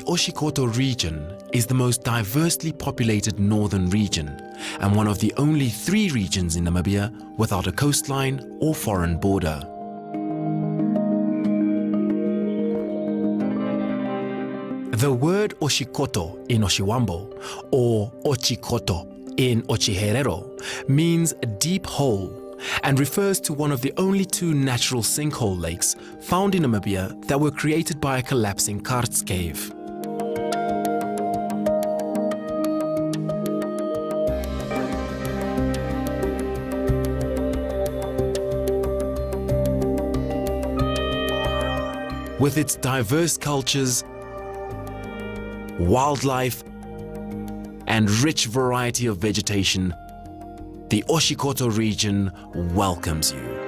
The Oshikoto region is the most diversely populated northern region and one of the only 3 regions in Namibia without a coastline or foreign border. The word Oshikoto in Oshiwambo or Ochikoto in Ochiherero means a deep hole and refers to one of the only 2 natural sinkhole lakes found in Namibia that were created by a collapsing karst cave. With its diverse cultures, wildlife, and rich variety of vegetation, the Oshikoto region welcomes you.